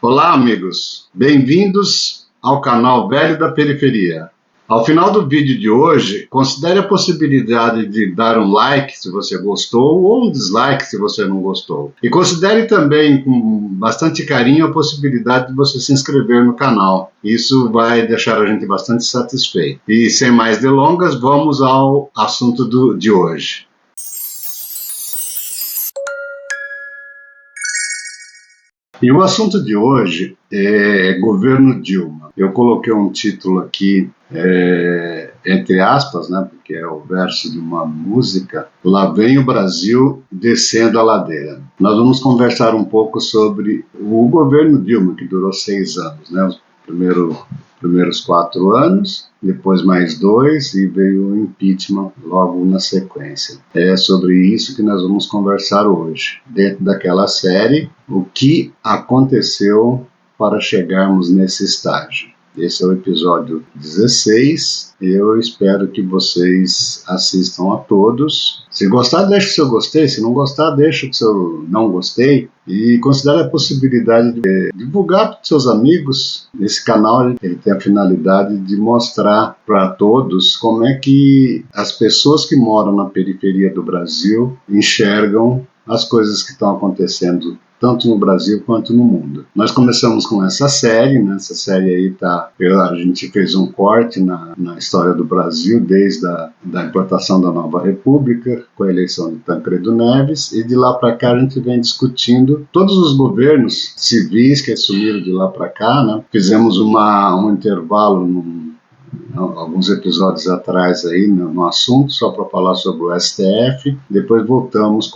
Olá, amigos. Bem-vindos ao canal Velho da Periferia. Ao final do vídeo de hoje, considere a possibilidade de dar um like se você gostou ou um dislike se você não gostou. E considere também com bastante carinho a possibilidade de você se inscrever no canal. Isso vai deixar a gente bastante satisfeito. E sem mais delongas, vamos ao assunto de hoje. E o assunto de hoje é governo Dilma. Eu coloquei um título aqui, entre aspas, né, porque é o verso de uma música, Lá Vem o Brasil Descendo a Ladeira. Nós vamos conversar um pouco sobre o governo Dilma, que durou 6 anos, né, os primeiros 4 anos, depois mais 2 e veio o impeachment logo na sequência. É sobre isso que nós vamos conversar hoje, dentro daquela série, o que aconteceu para chegarmos nesse estágio. Esse é o episódio 16. Eu espero que vocês assistam a todos. Se gostar, deixa o seu gostei. Se não gostar, deixa o seu não gostei. E considere a possibilidade de divulgar para os seus amigos. Esse canal ele tem a finalidade de mostrar para todos como é que as pessoas que moram na periferia do Brasil enxergam as coisas que estão acontecendo tanto no Brasil quanto no mundo. Nós começamos com essa série, né? Essa série aí a gente fez um corte na história do Brasil, desde da implantação da nova república, com a eleição de Tancredo Neves, e de lá para cá a gente vem discutindo todos os governos civis que assumiram de lá para cá, né? Fizemos um intervalo alguns episódios atrás aí no assunto, só para falar sobre o STF, depois voltamos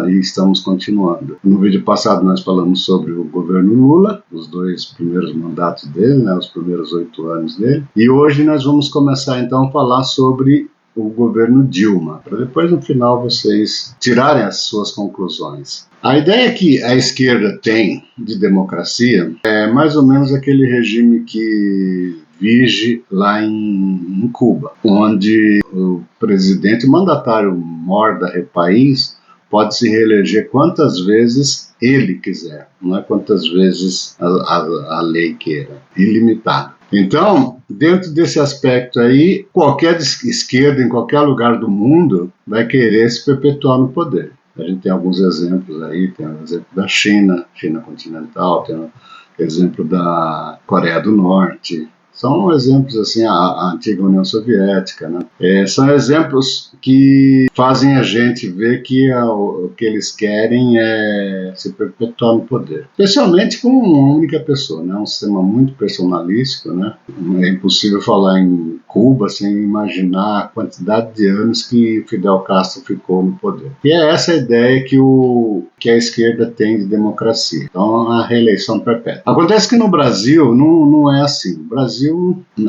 e estamos continuando. No vídeo passado nós falamos sobre o governo Lula, os 2 primeiros mandatos dele, né, os primeiros 8 anos dele, e hoje nós vamos começar então a falar sobre o governo Dilma, para depois no final vocês tirarem as suas conclusões. A ideia que a esquerda tem de democracia é mais ou menos aquele regime que vige lá em Cuba, onde o presidente mandatário maior do país pode se reeleger quantas vezes ele quiser, não é quantas vezes a lei queira, ilimitado. Então, dentro desse aspecto aí, qualquer esquerda em qualquer lugar do mundo vai querer se perpetuar no poder. A gente tem alguns exemplos aí, tem o exemplo da China continental, tem o exemplo da Coreia do Norte. São exemplos assim, a antiga União Soviética, né? São exemplos que fazem a gente ver que o que eles querem é se perpetuar no poder. Especialmente com uma única pessoa, né? Um sistema muito personalístico, né? É impossível falar em Cuba sem imaginar a quantidade de anos que Fidel Castro ficou no poder. E é essa a ideia que a esquerda tem de democracia. Então, a reeleição perpétua. Acontece que no Brasil não é assim. No Brasil,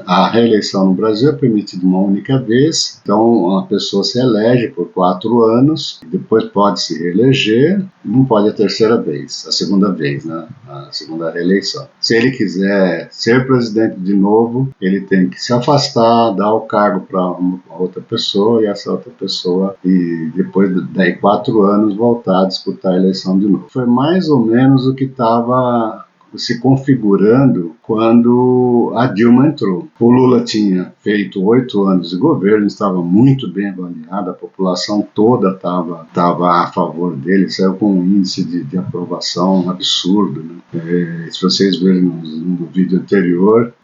a reeleição no Brasil é permitida uma única vez, então a pessoa se elege por 4 anos, depois pode se reeleger, não pode a terceira vez, a segunda vez, né? A segunda reeleição. Se ele quiser ser presidente de novo, ele tem que se afastar, dar o cargo para outra pessoa, e essa outra pessoa, e depois daí 4 anos, voltar a disputar a eleição de novo. Foi mais ou menos o que estava se configurando quando a Dilma entrou. O Lula tinha feito 8 anos de governo, estava muito bem avaliado, a população toda estava a favor dele, saiu com um índice de aprovação absurdo, né? Se vocês verem no vídeo anterior,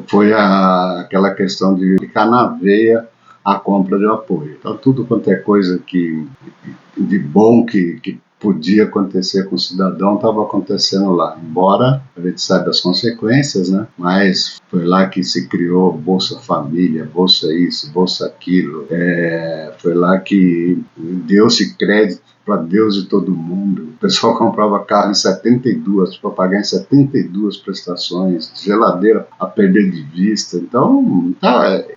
foi aquela questão de ficar na veia a compra de apoio. Então, tudo quanto é coisa de bom que podia acontecer com o cidadão, estava acontecendo lá, embora a gente saiba as consequências, né? Mas foi lá que se criou Bolsa Família, Bolsa isso, Bolsa aquilo, foi lá que deu-se crédito para Deus e todo mundo. O pessoal comprava carro em 72, para pagar em 72 prestações, geladeira a perder de vista. Então,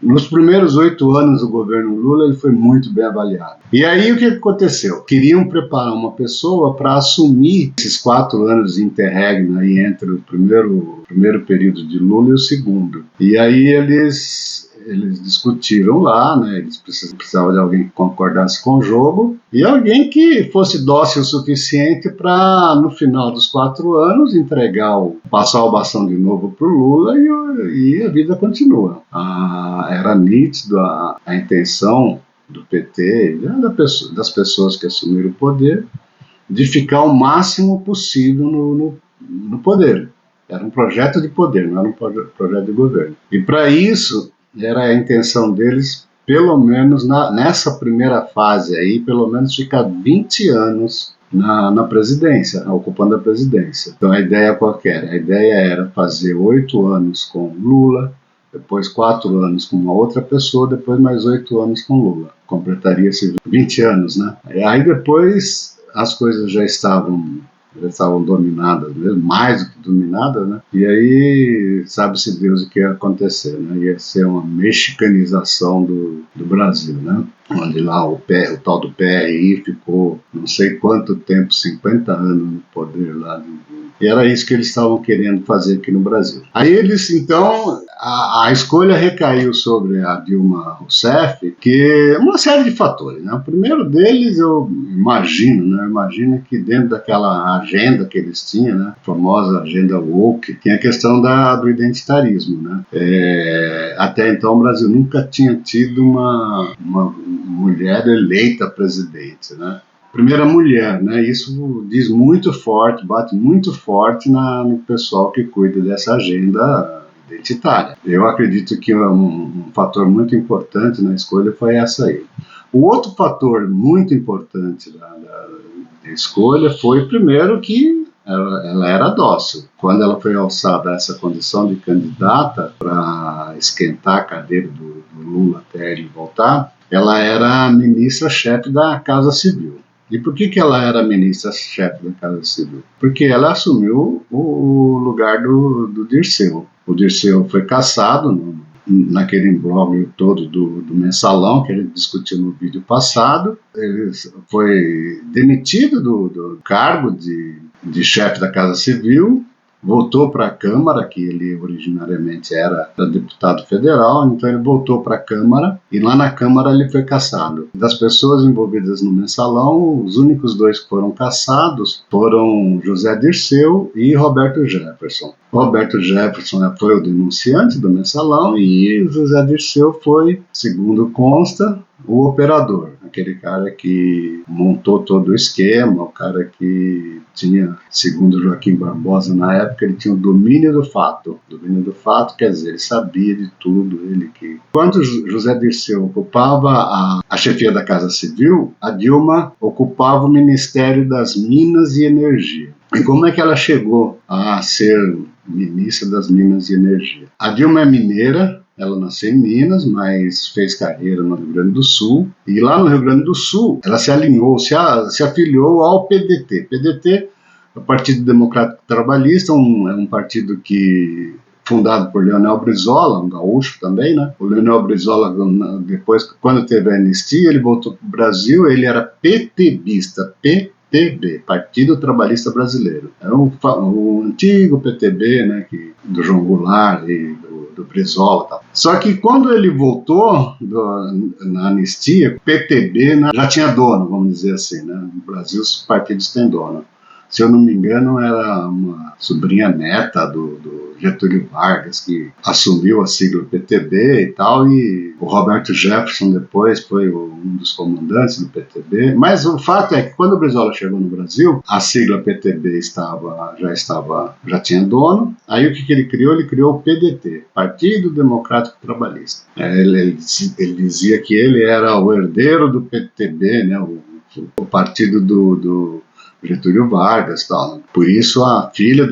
nos primeiros 8 anos do governo Lula, ele foi muito bem avaliado. E aí, o que aconteceu? Queriam preparar uma pessoa para assumir esses 4 anos de interregno aí entre o primeiro período de Lula e o segundo. E aí eles eles discutiram lá, né? Eles precisavam de alguém que concordasse com o jogo e alguém que fosse dócil o suficiente para, no final dos 4 anos, passar o bastão de novo para o Lula e a vida continua. Era nítido a intenção do PT, das pessoas que assumiram o poder, de ficar o máximo possível no poder. Era um projeto de poder, não era um projeto de governo. E para isso, era a intenção deles, pelo menos nessa primeira fase aí, pelo menos ficar 20 anos na presidência, ocupando a presidência. Então a ideia qual era? A ideia era fazer 8 anos com Lula, depois 4 anos com uma outra pessoa, depois mais 8 anos com Lula. Completaria-se 20 anos, né? Aí depois as coisas já estavam dominadas, mesmo, mais do que dominadas, né? E aí sabe-se Deus o que ia acontecer, né? Ia ser uma mexicanização do Brasil, né? Onde lá o tal do PRI ficou não sei quanto tempo, 50 anos no poder lá. E era isso que eles estavam querendo fazer aqui no Brasil. Aí eles, então, a escolha recaiu sobre a Dilma Rousseff, que uma série de fatores, né? O primeiro deles, eu imagino que dentro daquela agenda que eles tinham, né? A famosa agenda woke, tinha a questão do identitarismo, né? Até então o Brasil nunca tinha tido uma mulher eleita presidente, né? Primeira mulher, né? Isso diz muito forte, bate muito forte no pessoal que cuida dessa agenda identitária. Eu acredito que um fator muito importante na escolha foi essa aí. O outro fator muito importante da escolha foi, primeiro, que ela era dócil. Quando ela foi alçada a essa condição de candidata para esquentar a cadeira do Lula até ele voltar, ela era ministra-chefe da Casa Civil. E por que ela era ministra-chefe da Casa Civil? Porque ela assumiu o lugar do Dirceu. O Dirceu foi cassado naquele imbróglio todo do mensalão que a gente discutiu no vídeo passado. Ele foi demitido do cargo de chefe da Casa Civil, voltou para a Câmara, que ele originariamente era deputado federal, então ele voltou para a Câmara, e lá na Câmara ele foi cassado. Das pessoas envolvidas no mensalão, os únicos 2 que foram cassados foram José Dirceu e Roberto Jefferson. Roberto Jefferson foi o denunciante do mensalão e José Dirceu foi, segundo consta, o operador, aquele cara que montou todo o esquema, o cara que tinha, segundo Joaquim Barbosa na época, ele tinha o domínio do fato. Domínio do fato quer dizer, ele sabia de tudo. Quando José Dirceu ocupava a chefia da Casa Civil, a Dilma ocupava o Ministério das Minas e Energia. E como é que ela chegou a ser ministra das Minas e Energia? A Dilma é mineira. Ela nasceu em Minas, mas fez carreira no Rio Grande do Sul. E lá no Rio Grande do Sul, ela se alinhou, se afiliou ao PDT. PDT é o Partido Democrático Trabalhista, é um partido fundado por Leonel Brizola, um gaúcho também, né? O Leonel Brizola, depois, quando teve a anistia, ele voltou para o Brasil, ele era PTBista, PTB, Partido Trabalhista Brasileiro. Era o antigo PTB, né, do João Goulart e do Brizola e tal. Só que quando ele voltou na anistia, o PTB, né, já tinha dono, vamos dizer assim, né? No Brasil os partidos têm dono. Se eu não me engano, era uma sobrinha neta do Getúlio Vargas, que assumiu a sigla PTB e tal, e o Roberto Jefferson depois foi um dos comandantes do PTB. Mas o fato é que quando o Brizola chegou no Brasil, a sigla PTB já tinha dono. Aí o que ele criou? Ele criou o PDT, Partido Democrático Trabalhista. Ele dizia que ele era o herdeiro do PTB, né, o partido do Getúlio Vargas, tal. Por isso a filha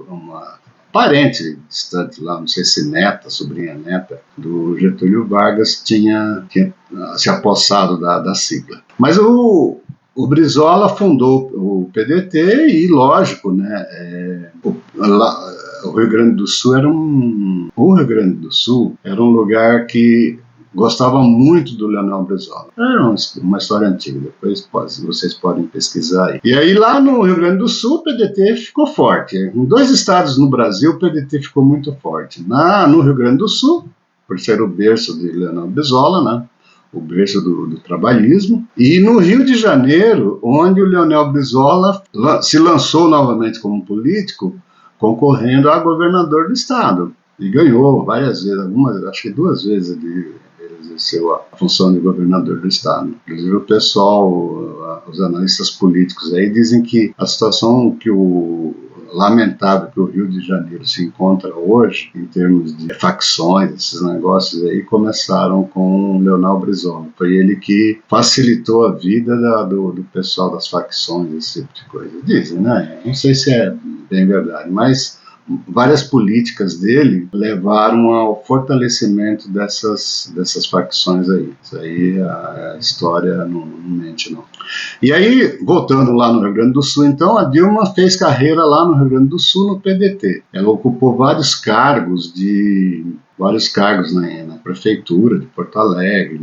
uma parente distante lá, não sei se neta, sobrinha neta do Getúlio Vargas tinha se apossado da sigla. Mas o Brizola fundou o PDT e, lógico, né, o Rio Grande do Sul era um lugar que gostava muito do Leonel Brizola. Era uma história antiga, depois vocês podem pesquisar aí. E aí lá no Rio Grande do Sul o PDT ficou forte. Em 2 estados no Brasil o PDT ficou muito forte. No Rio Grande do Sul por ser o berço de Leonel Brizola, né? O berço do trabalhismo, e no Rio de Janeiro, onde o Leonel Brizola se lançou novamente como político, concorrendo a governador do estado, e ganhou várias vezes, acho que 2 vezes ele exerceu a função de governador do estado. Inclusive o pessoal, os analistas políticos aí dizem que a situação lamentável que o Rio de Janeiro se encontra hoje, em termos de facções, esses negócios aí, começaram com o Leonel Brizola. Foi ele que facilitou a vida do pessoal das facções, esse tipo de coisa. Dizem, né? Não sei se é bem verdade, mas várias políticas dele levaram ao fortalecimento dessas facções aí. Isso aí a história não mente, não. E aí, voltando lá no Rio Grande do Sul, então, a Dilma fez carreira lá no Rio Grande do Sul, no PDT. Ela ocupou vários cargos na prefeitura de Porto Alegre,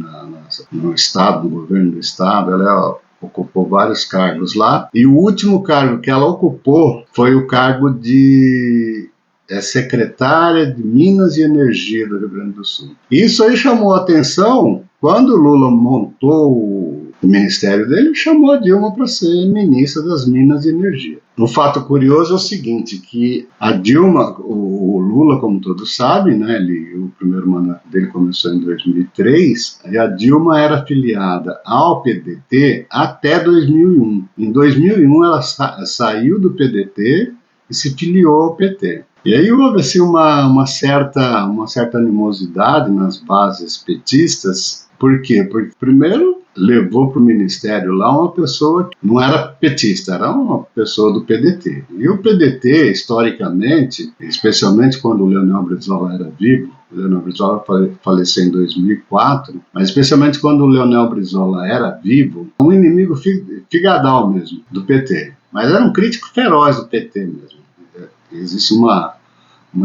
no estado, no governo do estado. Ela ocupou vários cargos lá, e o último cargo que ela ocupou foi o cargo de secretária de Minas e Energia do Rio Grande do Sul. Isso aí chamou a atenção quando o Lula montou o ministério dele, chamou a Dilma para ser ministra das Minas e Energia. Um fato curioso é o seguinte, que a Dilma, o Lula, como todos sabem, né, o primeiro mandato dele começou em 2003, e a Dilma era filiada ao PDT até 2001. Em 2001 ela saiu do PDT e se filiou ao PT. E aí houve assim, uma certa animosidade nas bases petistas. Por quê? Porque, primeiro, levou para o ministério lá uma pessoa que não era petista, era uma pessoa do PDT. E o PDT, historicamente, especialmente quando o Leonel Brizola era vivo, o Leonel Brizola faleceu em 2004, mas especialmente quando o Leonel Brizola era vivo, um inimigo figadal mesmo do PT. Mas era um crítico feroz do PT mesmo. Existe uma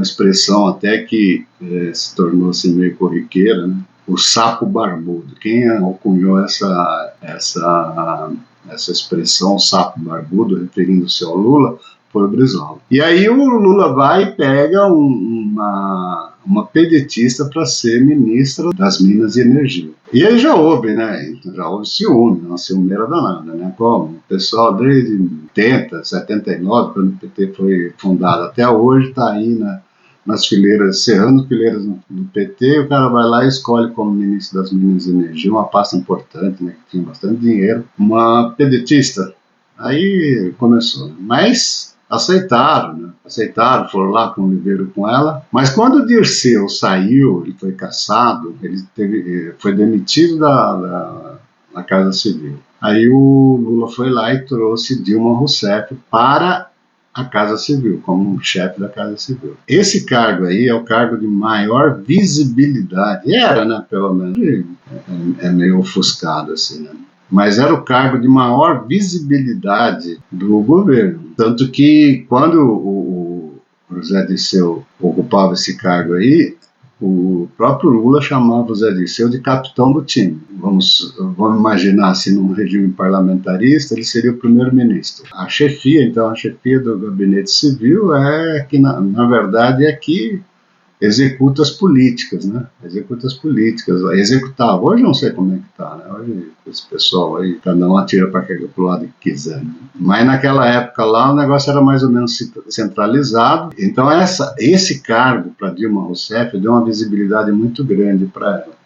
expressão até que se tornou assim, meio corriqueira, né? O sapo barbudo. Quem alcunhou essa expressão, sapo barbudo, referindo-se ao Lula, foi o Brizola. E aí o Lula vai e pega uma pedetista para ser ministra das Minas e Energia. E aí já houve, né? Já houve ciúme, uma ciumeira danada, né? Como o pessoal desde 80, 79, quando o PT foi fundado até hoje, está aí nas fileiras, cerrando fileiras do PT, o cara vai lá e escolhe como ministro das Minas e Energia, uma pasta importante, né, que tinha bastante dinheiro, uma pedetista. Aí começou. Mas aceitaram, né? Foram lá, conviveram com ela. Mas quando o Dirceu saiu, ele foi cassado, ele foi demitido da Casa Civil. Aí o Lula foi lá e trouxe Dilma Rousseff para a Casa Civil, como chefe da Casa Civil. Esse cargo aí é o cargo de maior visibilidade. Era, né, pelo menos. É meio ofuscado, assim, né? Mas era o cargo de maior visibilidade do governo. Tanto que, quando o José Dirceu ocupava esse cargo aí, o próprio Lula chamava o Zé Dirceu de capitão do time. Vamos imaginar assim, num regime parlamentarista, ele seria o primeiro-ministro. A chefia do gabinete civil é que, na verdade, é que executa as políticas, né? Executava. Hoje eu não sei como é que tá, né? Hoje esse pessoal aí, cada um atira para o lado que quiser, né? Mas naquela época lá o negócio era mais ou menos centralizado. Então esse cargo para Dilma Rousseff deu uma visibilidade muito grande para ela.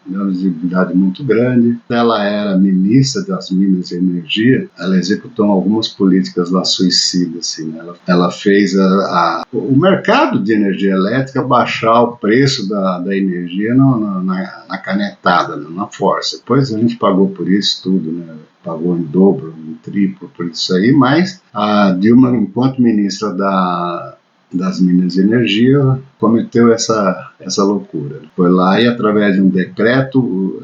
Ela era ministra das Minas e Energia, ela executou algumas políticas lá suicidas, assim, né? Ela fez o mercado de energia elétrica baixar o preço da energia na canetada, né? Na força. Depois a gente pagou por isso tudo, né? Pagou em dobro, em triplo por isso aí, mas a Dilma, enquanto ministra das Minas e Energia, cometeu essa loucura. Foi lá e, através de um decreto,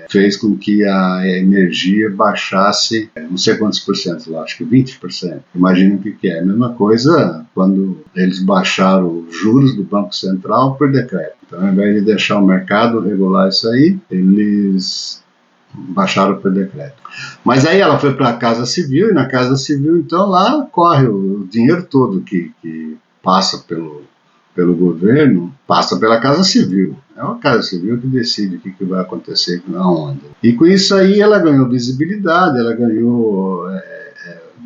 fez com que a energia baixasse, não sei quantos por cento lá, acho que 20%. Imagina o que é. A mesma coisa quando eles baixaram os juros do Banco Central por decreto. Então, ao invés de deixar o mercado regular isso aí, eles baixaram por decreto. Mas aí ela foi para a Casa Civil, e na Casa Civil, então, lá corre o dinheiro todo que passa pelo governo, passa pela Casa Civil. É uma casa civil que decide o que vai acontecer aonde. E com isso aí ela ganhou visibilidade, ela ganhou,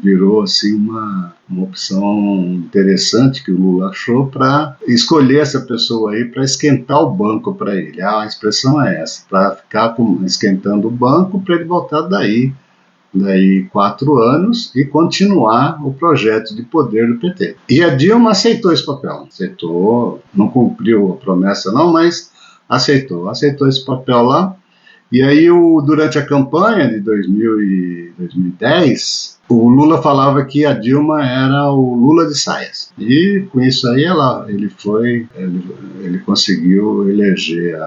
virou assim uma opção interessante que o Lula achou para escolher essa pessoa aí para esquentar o banco para ele. A expressão é essa, para ficar esquentando o banco para ele voltar daí 4 anos e continuar o projeto de poder do PT. E a Dilma aceitou esse papel. Aceitou, não cumpriu a promessa não, mas aceitou esse papel lá. E aí, durante a campanha de 2010, o Lula falava que a Dilma era o Lula de saias. E com isso aí ele conseguiu eleger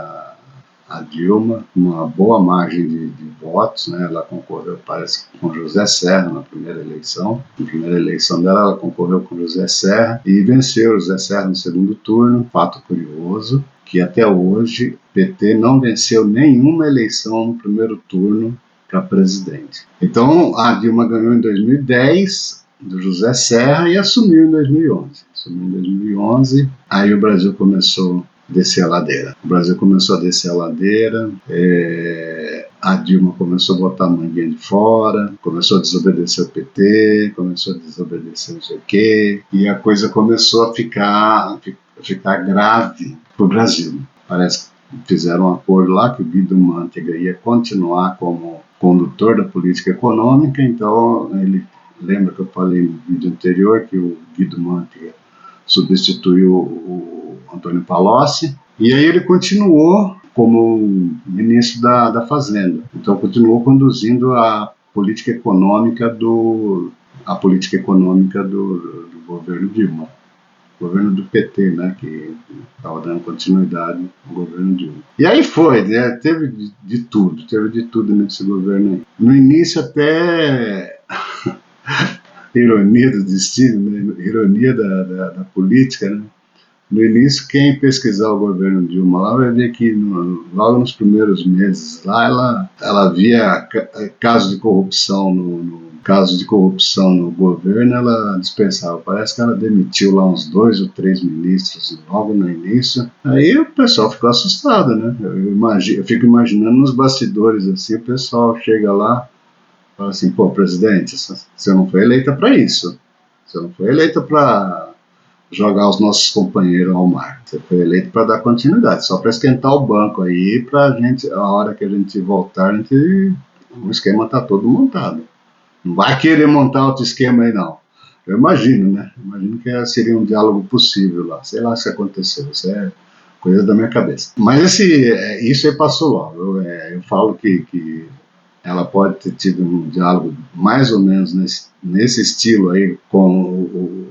a Dilma uma boa margem de votos, né? Ela concorreu, parece, com José Serra na primeira eleição. Na primeira eleição dela, ela concorreu com José Serra e venceu José Serra no segundo turno. Fato curioso, que até hoje o PT não venceu nenhuma eleição no primeiro turno para presidente. Então, a Dilma ganhou em 2010 do José Serra e assumiu em 2011. Aí o Brasil começou descer a ladeira. O Brasil começou a descer a ladeira, a Dilma começou a botar a manguinha de fora, começou a desobedecer o PT, começou a desobedecer não sei o quê, e a coisa começou a ficar grave para o Brasil. Parece que fizeram um acordo lá que o Guido Mantega ia continuar como condutor da política econômica, então ele lembra que eu falei no vídeo anterior que o Guido Mantega substituiu o Antônio Palocci, e aí ele continuou como ministro da Fazenda. Então continuou conduzindo a política econômica do governo Dilma, governo do PT, né, que estava dando continuidade ao governo Dilma. E aí foi, né, teve de tudo nesse governo aí. No início até ironia do destino, né, ironia da política, né? No início, quem pesquisar o governo Dilma lá vai ver que logo nos primeiros meses lá ela via casos de corrupção no governo, ela dispensava. Parece que ela demitiu lá uns 2 ou 3 ministros logo no início. Aí o pessoal ficou assustado, né? Eu fico imaginando nos bastidores assim, o pessoal chega lá e fala assim: pô, presidente, você não foi eleita para isso. Você não foi eleita para jogar os nossos companheiros ao mar. Você foi eleito para dar continuidade, só para esquentar o banco aí, para a gente, a hora que a gente voltar, o esquema está todo montado. Não vai querer montar outro esquema aí, não. Eu imagino, né? Imagino que seria um diálogo possível lá. Sei lá se aconteceu, isso é coisa da minha cabeça. Mas isso aí passou logo. Eu falo que ela pode ter tido um diálogo mais ou menos nesse estilo aí com o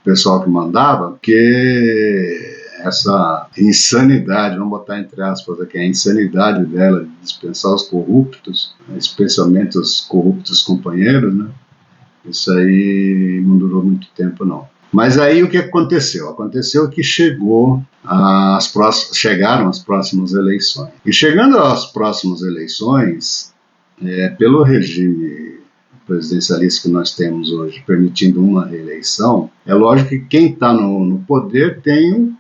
pessoal que mandava, que essa insanidade, vamos botar entre aspas aqui, a insanidade dela de dispensar os corruptos, especialmente os corruptos companheiros, né? Isso aí não durou muito tempo, não. Mas aí o que aconteceu? Aconteceu que chegaram as próximas eleições. E chegando às próximas eleições, pelo regime presidencialista que nós temos hoje, permitindo uma reeleição, é lógico que quem está no poder tem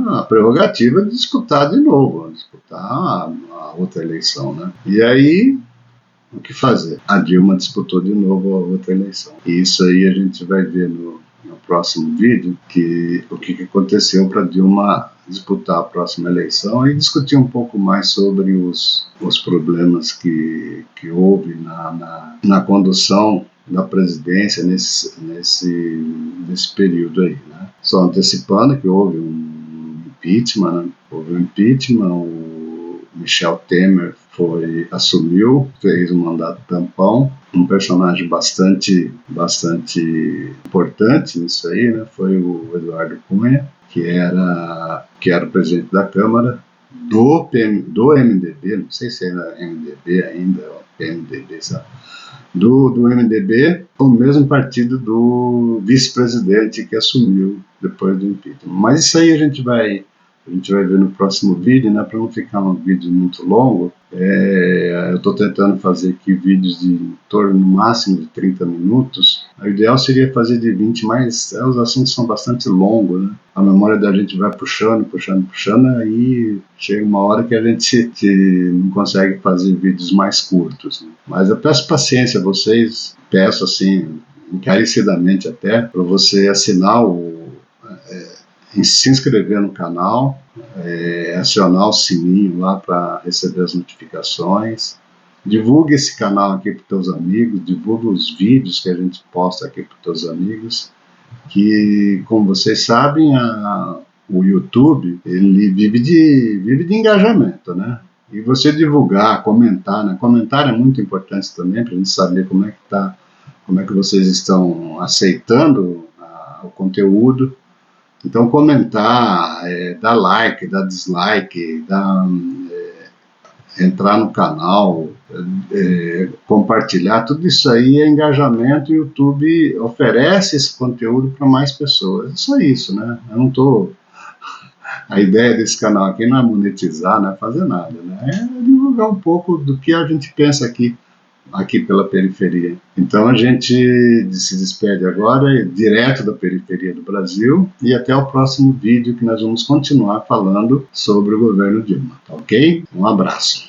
a prerrogativa de disputar de novo, disputar a outra eleição, né? E aí, o que fazer? A Dilma disputou de novo a outra eleição. E isso aí a gente vai ver no próximo vídeo o que aconteceu para Dilma disputar a próxima eleição e discutir um pouco mais sobre os problemas que houve na condução da presidência nesse período aí, né? Só antecipando que houve um impeachment, né? O Michel Temer assumiu, fez um mandato tampão, um personagem bastante importante nisso aí, né? Foi o Eduardo Cunha, que era o presidente da Câmara do MDB, não sei se era MDB ainda, ou PMDB, sabe? Do MDB, o mesmo partido do vice-presidente que assumiu depois do impeachment. Mas isso aí a gente vai a gente vai ver no próximo vídeo, né? Para não ficar um vídeo muito longo, eu estou tentando fazer aqui vídeos de em torno no máximo de 30 minutos. O ideal seria fazer de 20, mas os assuntos são bastante longos, né? A memória da gente vai puxando, aí chega uma hora que a gente não consegue fazer vídeos mais curtos, né? Mas eu peço paciência a vocês, peço assim, encarecidamente até, para você assinar se inscrever no canal, acionar o sininho lá para receber as notificações. Divulgue esse canal aqui para os teus amigos, divulgue os vídeos que a gente posta aqui para os teus amigos, que, como vocês sabem, o YouTube ele vive de engajamento, né? E você divulgar, comentar, né? Comentar é muito importante também para a gente saber como é que vocês estão aceitando o conteúdo. Então, comentar, dar like, dar dislike, entrar no canal, compartilhar, tudo isso aí é engajamento, e o YouTube oferece esse conteúdo para mais pessoas. É só isso, né? Eu não tô... A ideia desse canal aqui não é monetizar, não é fazer nada, né? É divulgar um pouco do que a gente pensa aqui pela periferia. Então a gente se despede agora, direto da periferia do Brasil, e até o próximo vídeo, que nós vamos continuar falando sobre o governo Dilma, tá ok? Um abraço.